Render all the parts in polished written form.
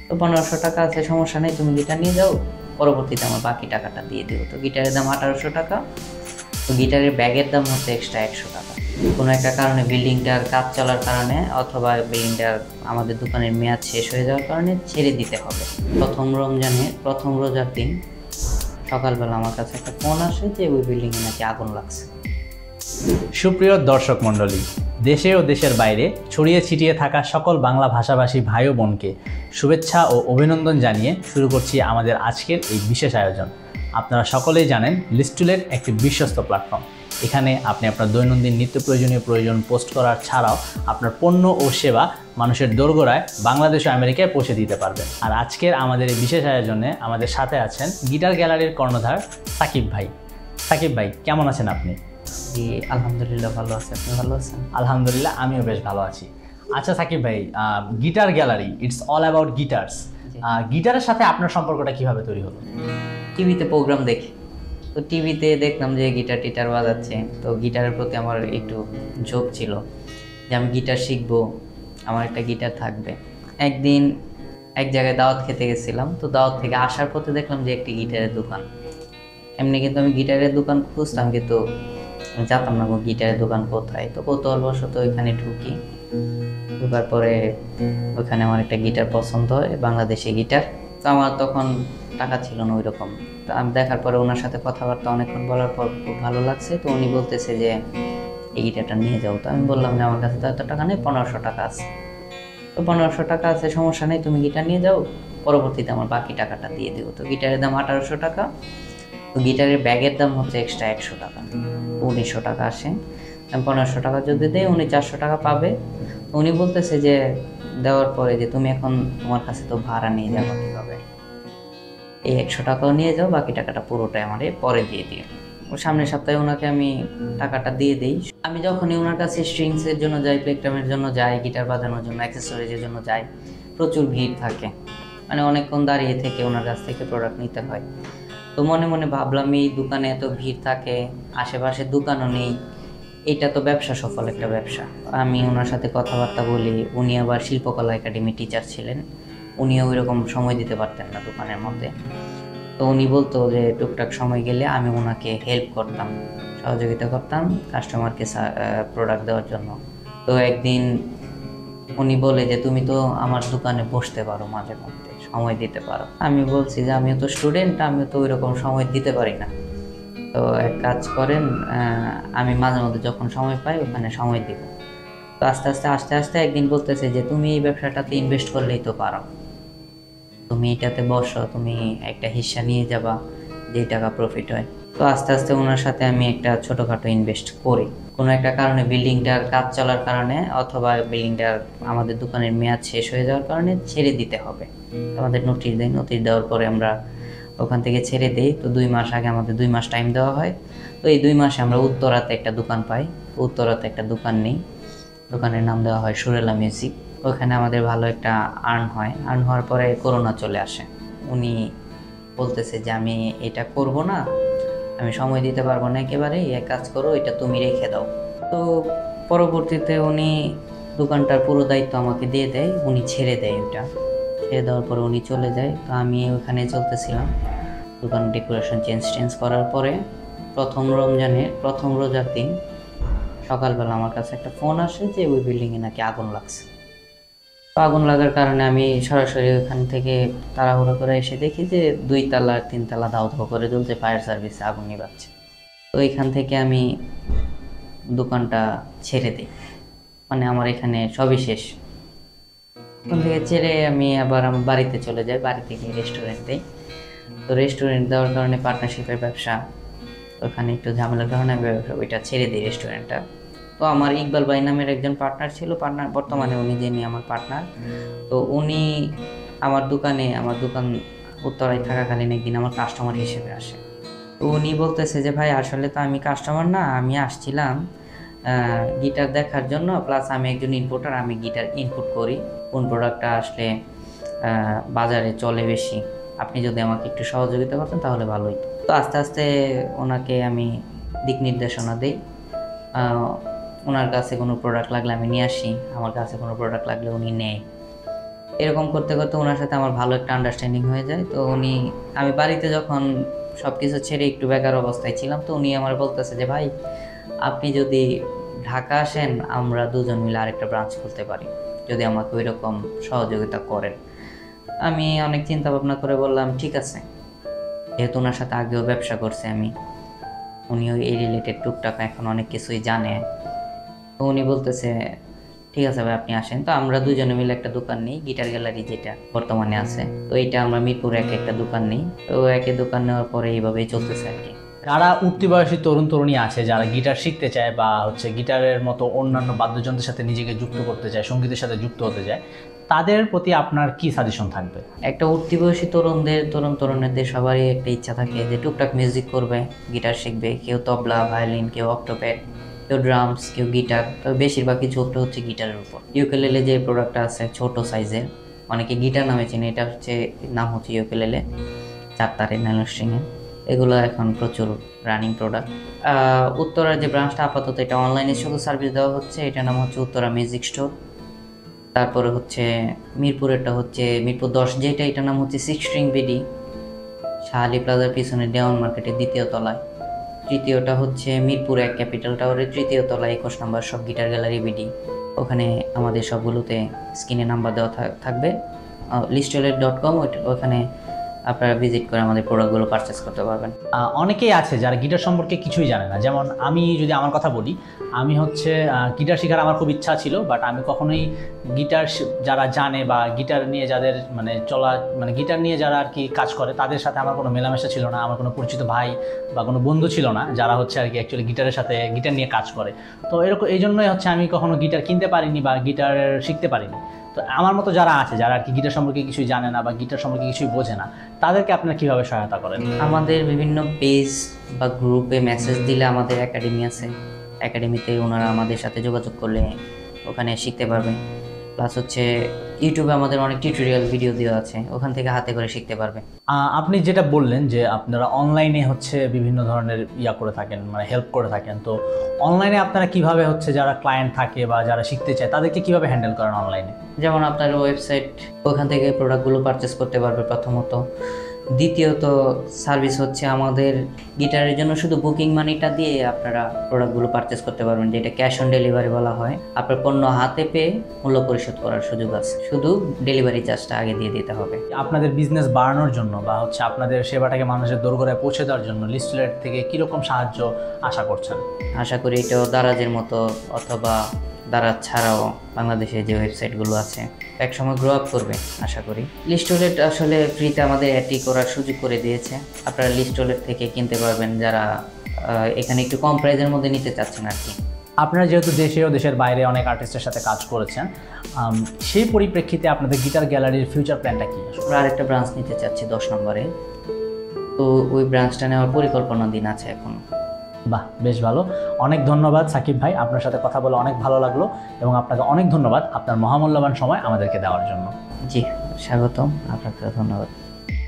তো 1500 টাকা আছে, সমস্যা নেই, তুমি গিটার নিয়ে যাও, পরবর্তীতে আমার বাকি টাকাটা দিয়ে দেবো। তো গিটারের দাম 1800 টাকা। তো গিটারের ব্যাগের দাম হচ্ছে এক্সট্রা 100 টাকা। কোনো একটা কারণে বিল্ডিংটার কাজ চলার কারণে অথবা বিল্ডিংটার আমাদের দোকানের মেয়াদ শেষ হয়ে যাওয়ার কারণে ছেড়ে দিতে হবে। প্রথম রমজানের প্রথম রোজার দিন সকালবেলা আমার কাছে একটা ফোন আসে যে ওই বিল্ডিংয়ে নাকি আগুন লাগছে। সুপ্রিয় দর্শক মণ্ডলী, দেশে ও দেশের বাইরে ছড়িয়ে ছিটিয়ে থাকা সকল বাংলা ভাষাভাষী ভাই ও বোনকে শুভেচ্ছা ও অভিনন্দন জানিয়ে শুরু করছি আমাদের আজকের এই বিশেষ আয়োজন। আপনারা সকলেই জানেন লিস্টুলেট একটি বিশ্বস্ত প্ল্যাটফর্ম। এখানে আপনি আপনার দৈনন্দিন নিত্য প্রয়োজনীয় প্রয়োজন পোস্ট করার ছাড়াও আপনার পণ্য ও সেবা মানুষের দোরগোড়ায় বাংলাদেশ ও আমেরিকায় পৌঁছে দিতে পারবেন। আর আজকের আমাদের এই বিশেষ আয়োজনে আমাদের সাথে আছেন গিটার গ্যালারির কর্ণধার সাকিব ভাই। সাকিব ভাই, কেমন আছেন আপনি? জি আলহামদুলিল্লাহ ভালো আছে, আপনি ভালো আছেন? আলহামদুলিল্লাহ, আমিও বেশ ভালো আছি। আচ্ছা সাকিব ভাই, guitar gallery, it's all about গিটার্স। গিটারের সাথে আপনার সম্পর্কটা কিভাবে তৈরি হলো? টিভিতে প্রোগ্রাম দেখি, তো টিভিতে দেখলাম যে গিটার টিটার বাজাচ্ছে, তো গিটারের প্রতি আমার একটু ঝোঁক ছিল যে আমি গিটার শিখবো, আমার একটা গিটার থাকবে। একদিন এক জায়গায় দাওয়াত খেতে গেছিলাম, তো দাওয়াত থেকে আসার পথে দেখলাম যে একটি গিটারের দোকান। এমনি কিন্তু আমি গিটারের দোকান খুঁজতাম, কিন্তু আমি জানতাম না গিটারের দোকান কোথায়। তো কৌতূহলবশত ওইখানে ঢুকি, ঢোকার পরে ওইখানে আমার একটা গিটার পছন্দ হয়, বাংলাদেশি গিটার। তো আমার তখন টাকা ছিল না ওই রকম। তো আমি দেখার পরে ওনার সাথে কথাবার্তা অনেকক্ষণ বলার পর খুব ভালো লাগছে। তো উনি বলতেছে যে এই গিটারটা নিয়ে যাও। তো আমি বললাম যে আমার কাছে তো এত টাকা নেই, 1500 টাকা আছে। তো 1500 টাকা আছে, সমস্যা নেই, তুমি গিটার নিয়ে যাও, পরবর্তীতে আমার বাকি টাকাটা দিয়ে দেবো। তো গিটারের দাম 1800 টাকা। তো গিটারের ব্যাগের দাম হচ্ছে এক্সট্রা 100 টাকা, 1900 টাকা আসে। আমি 1500 টাকা যদি দেয় উনি 400 টাকা পাবে। উনি বলতেছে যে দেওয়ার পরে যে তুমি এখন তোমার কাছে তো ভাড়া নিয়ে যাবো কীভাবে, এই 100 টাকাও নিয়ে যাও, বাকি টাকাটা পুরোটাই আমার পরে দিয়ে দিও। সামনের সপ্তাহে ওনাকে আমি টাকাটা দিয়ে দিই। আমি যখনই ওনার কাছে স্ট্রিংসের জন্য যাই, প্লেগটামের জন্য যাই, গিটার বাজানোর জন্য, অ্যাক্সেসরিজের জন্য যাই, প্রচুর ভিড় থাকে, মানে অনেকক্ষণ দাঁড়িয়ে থেকে ওনার কাছ থেকে প্রোডাক্ট নিতে হয়। তো মনে মনে ভাবলাম এই দোকানে এত ভিড় থাকে, আশেপাশে দোকানও নেই, এটা তো ব্যবসা সফল একটা ব্যবসা। আমি ওনার সাথে কথাবার্তা বলি। উনি আবার শিল্পকলা একাডেমি টিচার ছিলেন, উনিও ওই রকম সময় দিতে পারতেন না দোকানের মধ্যে। তো উনি বলতো যে টুকটাক সময় গেলে আমি ওনাকে হেল্প করতাম, সহযোগিতা করতাম কাস্টমারকে প্রোডাক্ট দেওয়ার জন্য। তো একদিন উনি বলে যে তুমি তো আমার দোকানে বসতে পারো, মাঝে মধ্যে সময় দিতে পারো। আমি বলছি যে আমিও তো স্টুডেন্ট, আমিও তো ওই রকম সময় দিতে পারি না। তো এক কাজ করেন, আমি মাঝে মধ্যে যখন সময় পাই ওখানে সময় দিব। তো আস্তে আস্তে আস্তে আস্তে একদিন বলতেছে যে তুমি এই ব্যবসাটাতে ইনভেস্ট করলেই তো পারো, তুমি এটাতে বসো, তুমি একটা হিস্সা নিয়ে যাবা, যেই টাকা প্রফিট হয়। তো আস্তে আস্তে ওনার সাথে আমি একটা ছোটোখাটো ইনভেস্ট করি। কোনো একটা কারণে বিল্ডিংটার কাজ চলার কারণে অথবা বিল্ডিংটার আমাদের দোকানের মেয়াদ শেষ হয়ে যাওয়ার কারণে ছেড়ে দিতে হবে। আমাদের নোটিশ দেয়, নোটিশ দেওয়ার পরে আমরা ওখান থেকে ছেড়ে দিই। তো 2 মাস আগে আমাদের 2 মাস টাইম দেওয়া হয়। তো এই 2 মাসে আমরা উত্তরাতে একটা দোকান পাই, উত্তরাতে একটা দোকান নেই, দোকানের নাম দেওয়া হয় সুরেলা মিউজিক। ওখানে আমাদের ভালো একটা আর্ন হয়। আর্ন হওয়ার পরে করোনা চলে আসে। উনি বলতেছে যে আমি এটা করব না, আমি সময় দিতে পারবো না একেবারে, এক কাজ করো, এটা তুমি রেখে দাও। তো পরবর্তীতে উনি দোকানটার পুরো দায়িত্ব আমাকে দিয়ে দেয়, উনি ছেড়ে দেয়। ওটা ছেড়ে দেওয়ার পরে উনি চলে যায়। তো আমি ওখানে চলতেছিলাম, দোকান ডেকোরেশন চেঞ্জ করার পরে প্রথম রমজানের প্রথম রোজার দিন সকালবেলা আমার কাছে একটা ফোন আসে যে ওই বিল্ডিংয়ে নাকি আগুন লাগছে। তো আগুন লাগার কারণে আমি সরাসরি ওখান থেকে তাড়াহুড়ো করে এসে দেখি যে 2 তলা 3 তলা ধাউ ধাউ করে জ্বলছে, ফায়ার সার্ভিসে আগুন নিভাচ্ছে। তো এখান থেকে আমি দোকানটা ছেড়ে দিই, মানে আমার এখানে সবই শেষ। ওখান থেকে ছেড়ে আমি আবার আমার বাড়িতে চলে যাই, বাড়িতে গিয়ে রেস্টুরেন্ট দিই। তো রেস্টুরেন্ট দেওয়ার কারণে পার্টনারশিপের ব্যবসা, ওখানে একটু ঝামেলার কারণে আমি ওইটা ছেড়ে দিই রেস্টুরেন্টটা। তো আমার ইকবাল ভাই নামের একজন পার্টনার ছিল, বর্তমানে উনি যিনি আমার পার্টনার। তো উনি আমার দোকান উত্তরায় থাকাকালীন একদিন আমার কাস্টমার হিসেবে আসে। তো উনি বলতেছে যে ভাই আসলে তো আমি কাস্টমার না, আমি আসছিলাম গিটার দেখার জন্য, প্লাস আমি একজন ইনপুটার, আমি গিটার ইনপুট করি, কোন প্রোডাক্টটা আসলে বাজারে চলে বেশি, আপনি যদি আমাকে একটু সহযোগিতা করতেন তাহলে ভালো হতো। তো আস্তে আস্তে ওনাকে আমি দিক নির্দেশনা দিই। ওনার কাছে কোনো প্রোডাক্ট লাগলে আমি নিয়ে আসি, আমার কাছে কোনো প্রোডাক্ট লাগলে উনি নেয়। এরকম করতে করতে ওনার সাথে আমার ভালো একটা আন্ডারস্ট্যান্ডিং হয়ে যায়। তো আমি বাড়িতে যখন সব কিছু ছেড়ে একটু বেকার অবস্থায় ছিলাম, তো উনি আমার বলতেছে যে ভাই আপনি যদি ঢাকা আসেন আমরা দুজন মিলে আরেকটা ব্রাঞ্চ খুলতে পারি, যদি আমাকে ওই রকম সহযোগিতা করেন। আমি অনেক চিন্তা ভাবনা করে বললাম ঠিক আছে, যেহেতু ওনার সাথে আগেও ব্যবসা করছে আমি, উনিও এই রিলেটেড টুকটাক এখন অনেক কিছুই জানে। তো উনি বলতেছে ঠিক আছে ভাই আপনি আসেন। তো আমরা দুজনে মিলে একটা দোকান নিই, গিটার গ্যালারি যেটা বর্তমানে আছে। তো এইটা আমরা মিরপুরে একটা দোকান নিই। তো একে দোকান নেওয়ার পরে এইভাবেই চলতেছে আর কি। যারা উঠতি বয়সী তরুণ তরুণী আছে যারা গিটার শিখতে চায় বা গিটারের মতো অন্যান্য বাদ্যযন্ত্রের সাথে নিজেকে যুক্ত করতে চায়, সঙ্গীতের সাথে যুক্ত হতে চায়, তাদের প্রতি আপনার কি সাজেশন থাকবে? একটা উঠতি বয়সী তরুণদের সবারই একটা ইচ্ছা থাকে যে টুকটাক মিউজিক করবে, গিটার শিখবে। কেউ তবলা, ভায়োলিন, কেউ অক্টোপ্যাড, কেউ ড্রামস, কেউ গিটার। তবে বেশিরভাগই ঝোঁকটা হচ্ছে গিটারের উপর। ইউকেলেলে যে প্রোডাক্টটা আছে ছোট সাইজের, অনেকে গিটার নামে চেনে, এটা নাম হচ্ছে ইউকেলেলে, 4 তারের নাইলন স্ট্রিংয়ের। এগুলো এখন প্রচুর রানিং প্রোডাক্ট। উত্তরার যে ব্রাঞ্চটা আপাতত এটা অনলাইনে শুধু সার্ভিস দেওয়া হচ্ছে, এটার নাম হচ্ছে উত্তরা মিউজিক স্টোর। তারপরে হচ্ছে মিরপুরেরটা হচ্ছে মিরপুর 10 যেটা, এটার নাম হচ্ছে 6 স্ট্রিং বিডি, শাহালি প্লাজার পিছনে দেওয়ান মার্কেটের 2য় তলায়। তৃতীয়টা হচ্ছে মিরপুর 1 ক্যাপিটাল টাওয়ারের 3য় তলায় 21 নম্বর সব গিটার গ্যালারি বিডি। ওখানে আমাদের সবগুলোতে স্ক্রিনে নাম্বার দেওয়া থাকবে। listtoilet.com, ওখানে আপনারা ভিজিট করে আমাদের প্রোডাক্টগুলো পারচেস করতে পারবেন। অনেকেই আছে যারা গিটার সম্পর্কে কিছুই জানে না। যেমন আমি যদি আমার কথা বলি, আমি গিটার শেখার আমার খুব ইচ্ছা ছিল, বাট আমি কখনোই গিটার যারা জানে বা গিটার নিয়ে যাদের গিটার নিয়ে যারা আর কি কাজ করে তাদের সাথে আমার কোনো মেলামেশা ছিল না। আমার কোনো পরিচিত ভাই বা কোনো বন্ধু ছিল না যারা আর কি অ্যাকচুয়ালি গিটার নিয়ে কাজ করে। তো এই জন্যই আমি কখনো গিটার কিনতে পারিনি বা গিটার শিখতে পারিনি। তো আমার মতো যারা আছে যারা আর কি গিটার সম্পর্কে কিছুই জানে না বা গিটার সম্পর্কে কিছুই বোঝে না, তাদেরকে আপনারা কীভাবে সহায়তা করেন? আমাদের বিভিন্ন পেজ বা গ্রুপে মেসেজ দিলে আমাদের একাডেমি আছে, একাডেমিতে ওনারা আমাদের সাথে যোগাযোগ করলে ওখানে শিখতে পারবে। প্লাস ইউটিউবে আমাদের অনেক টিউটোরিয়াল ভিডিও দেওয়া আছে, ওখান থেকে হাতে করে শিখতে পারবে। আপনি যেটা বললেন যে আপনারা অনলাইনে বিভিন্ন ধরনের করে থাকেন, হেল্প করে থাকেন। তো অনলাইনে আপনারা কিভাবে যারা ক্লায়েন্ট থাকে বা যারা শিখতে চায় তাদেরকে কিভাবে হ্যান্ডেল করেন অনলাইনে? যেমন আপনার ওয়েবসাইট, ওখান থেকে প্রোডাক্টগুলো পারচেস করতে পারবে প্রথমত। দ্বিতীয়ত সার্ভিস আমাদের গিটারের জন্য শুধু বুকিং মানিটা দিয়ে আপনারা প্রোডাক্টগুলো পারচেস করতে পারবেন, যেটা ক্যাশ অন ডেলিভারি বলা হয়। আপনার পণ্য হাতে পেয়ে মূল্য পরিশোধ করার সুযোগ আছে, শুধু ডেলিভারি চার্জটা আগে দিয়ে দিতে হবে। আপনাদের বিজনেস বাড়ানোর জন্য বা আপনাদের সেবাটাকে মানুষের দোরগোড়ায় পৌঁছে দেওয়ার জন্য লিস্টলেট থেকে কীরকম সাহায্য আশা করছেন? আশা করি এটাও দারাজের মতো অথবা দারাজ ছাড়াও বাংলাদেশে যে ওয়েবসাইটগুলো আছে একসময় গ্রো আপ করবে আশা করি। লিস্টলেট আসলে ফ্রিতে আমাদের অ্যাডটি করার সুযোগ করে দিয়েছে। আপনারা লিস্টলেট থেকে কিনতে পারবেন যারা এখানে একটু কম প্রাইসের মধ্যে নিতে চাচ্ছেন আর কি। আপনারা যেহেতু দেশে ও দেশের বাইরে অনেক আর্টিস্টের সাথে কাজ করেছেন, সেই পরিপ্রেক্ষিতে আপনাদের গিটার গ্যালারির ফিউচার প্ল্যানটা কী? আমরা আরেকটা ব্রাঞ্চ নিতে চাচ্ছি 10 নম্বরে, তো ওই ব্রাঞ্চটা নেওয়ার পরিকল্পনা দিন আছে এখন। বাহ, বেশ ভালো। অনেক ধন্যবাদ সাকিব ভাই, আপনার সাথে কথা বলে অনেক ভালো লাগলো এবং আপনাকে অনেক ধন্যবাদ আপনার মহামূল্যবান সময় আমাদেরকে দেওয়ার জন্য। জি স্বাগতম, আপনাকে ধন্যবাদ।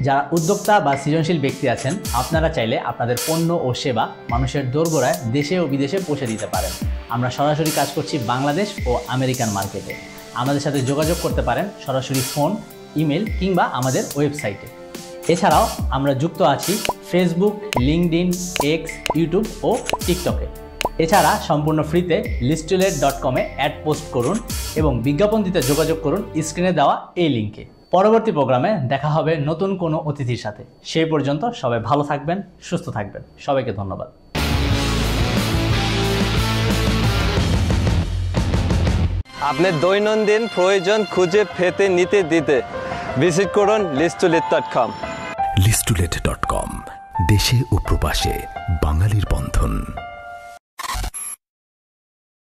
যারা উদ্যোক্তা বা সৃজনশীল ব্যক্তি আছেন, আপনারা চাইলে আপনাদের পণ্য ও সেবা মানুষের দোরগোড়ায় দেশে ও বিদেশে পৌঁছে দিতে পারেন। আমরা সরাসরি কাজ করছি বাংলাদেশ ও আমেরিকান মার্কেটে। আমাদের সাথে যোগাযোগ করতে পারেন সরাসরি ফোন, ইমেল কিংবা আমাদের ওয়েবসাইটে। এছাড়াও আমরা যুক্ত আছি ফেসবুক, লিঙ্কডইন, এক্স, ইউটিউব ও টিকটকে। এছাড়া সম্পূর্ণ ফ্রিতে listtoilet.com-এ অ্যাড পোস্ট করুন এবং বিজ্ঞাপন দিতে যোগাযোগ করুন স্ক্রিনে দেওয়া এই লিঙ্কে। পরবর্তী প্রোগ্রামে দেখা হবে নতুন কোনো অতিথির সাথে। সেই পর্যন্ত সবাই ভালো থাকবেন, সুস্থ থাকবেন। সবাইকে ধন্যবাদ। আপনার দৈনন্দিন প্রয়োজন খুঁজে পেতে নিতে দিতে ভিজিট করুন listtoilet.com। listtoilet.com, দেশে ও প্রবাসে বাঙালির বন্ধন।